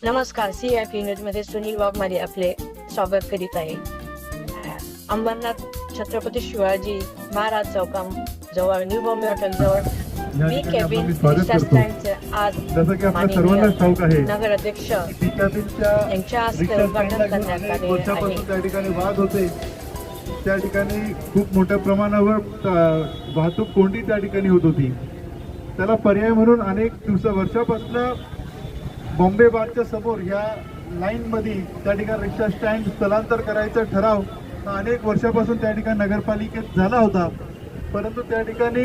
नमस्कार. CIP न्यूजमध्ये सुनील वाघमारे आपले स्वागत करीत आहे. अंबरनाथ छत्रपती शिवाजी महाराज चौकाजवळ न्यू बॉम्बे हॉटेल जवळ बी कॅबिन रिक्षा स्टँडचं आज जसं की आपल्या सर्वांना ठाऊक आहे, नगराध्यक्ष बी कॅबिनच्या यांच्या हस्ते रिक्षा उद्घाटन स्टँडला करण्यात घेऊन आले वर्षापासून आहे. त्या ठिकाणी वाद होते. त्या ठिकाणी खूप मोठ्या प्रमाणावर वाहतूक कोंडी त्या ठिकाणी होत होती. त्याला पर्याय म्हणून अनेक वर्षापासून बॉम्बे बारच्या समोर या लाईन मध्ये त्या ठिकाणी रिक्षा स्टँड स्थलांतर करायचा ठराव हा अनेक वर्षापासून त्या ठिकाणी नगरपालिकेत झाला होता, परंतु त्या ठिकाणी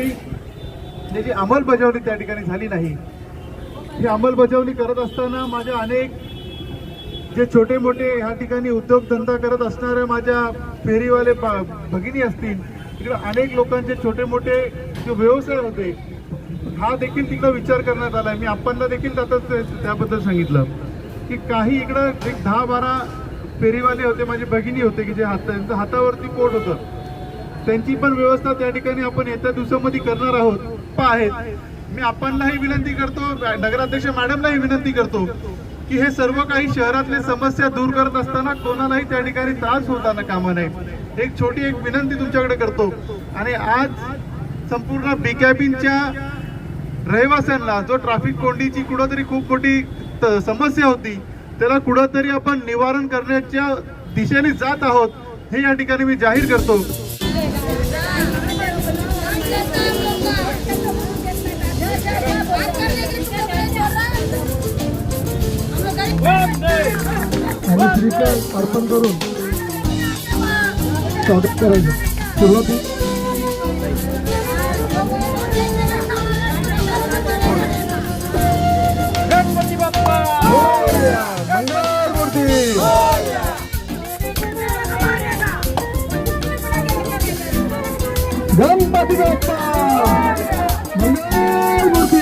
त्याची अंमलबजावणी त्या ठिकाणी झाली नाही. ही अंमलबजावणी करत असताना माझ्या अनेक जे छोटे मोठे ह्या ठिकाणी उद्योगधंदा करत असणाऱ्या माझ्या फेरीवाले भगिनी असतील, तिकडे अनेक लोकांचे छोटे मोठे जे व्यवसाय होते हा देखील तिकडे विचार करण्यात आला. मी आपणला देखील त्याबद्दल सांगितलं की काही इकडं एक 10-12 फेरीवाले होते, माझे भगिनी होते की जे त्यांचं हातावरती पोट होतं, त्यांची पण व्यवस्था त्या ठिकाणी आपण येत्या दिवसामध्ये करणार आहोत आहेत. मी आपणलाही विनंती करतो, नगराध्यक्ष मॅडमलाही विनंती करतो की हे सर्व काही शहरातले समस्या दूर करत असताना कोणालाही त्या ठिकाणी त्रास होताना कामा नये. एक छोटी एक विनंती तुमच्याकडे करतो. आणि आज संपूर्ण बी कॅबिनच्या रहिवाशांना जो ट्रॅफिक कोंडीची कुठंतरी खूप मोठी समस्या होती, त्याला कुठंतरी आपण निवारण करण्याच्या दिशेने जात आहोत हे या ठिकाणी मी जाहीर करतो. अर्पण करून स्वागत करायचं. सुरुवाती गणपती बाप्पा मंगळमूर्ती गणपती बाप्पा मंगळमूर्ती.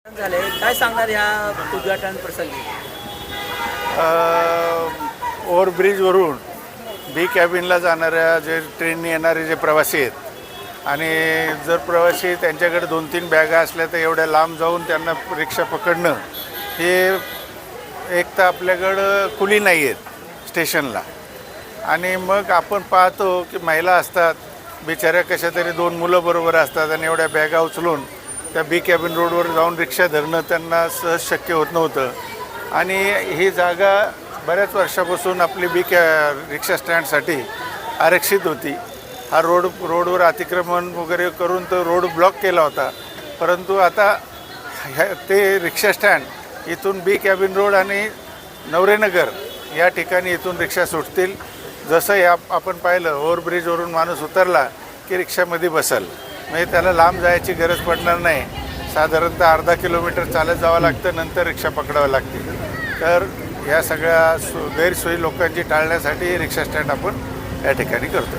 झाले. काय सांगणार या उद्घाटन प्रसंगी? ओव्हरब्रिजवरून बी कॅबिनला जाणाऱ्या जे ट्रेनने येणारे जे प्रवासी आहेत, आणि जर प्रवासी त्यांच्याकडे 2-3 बॅगा असल्या तर एवढ्या लांब जाऊन त्यांना रिक्षा पकडणं हे एक तर आपल्याकडं खुली नाही आहेत स्टेशनला. आणि मग आपण पाहतो की महिला असतात बिचाऱ्या, कशा तरी 2 मुलं बरोबर असतात आणि एवढ्या बॅगा उचलून त्या बी कॅबिन रोडवर जाऊन रिक्षा धरणं त्यांना सहज शक्य होत नव्हतं. आणि ही जागा बऱ्याच वर्षापासून आपली रिक्षा स्टँडसाठी आरक्षित होती. हा रोडवर अतिक्रमण वगैरे करून तो रोड ब्लॉक केला होता, परंतु आता ते रिक्षा स्टँड इथून बी कॅबिन रोड आणि नवरेनगर या ठिकाणी इथून रिक्षा सुटतील. जसं आपण पाहिलं, ओव्हरब्रिजवरून माणूस उतरला की रिक्षामध्ये बसेल, म्हणजे त्याला लांब जायची गरज पडणार नाही. साधारणतः अर्धा किलोमीटर चालत जावं लागतं, नंतर रिक्षा पकडावं लागते. तर या सगळ्या गैरसोयी लोकांची टाळण्यासाठी रिक्षा स्टँड आपण या ठिकाणी करतो.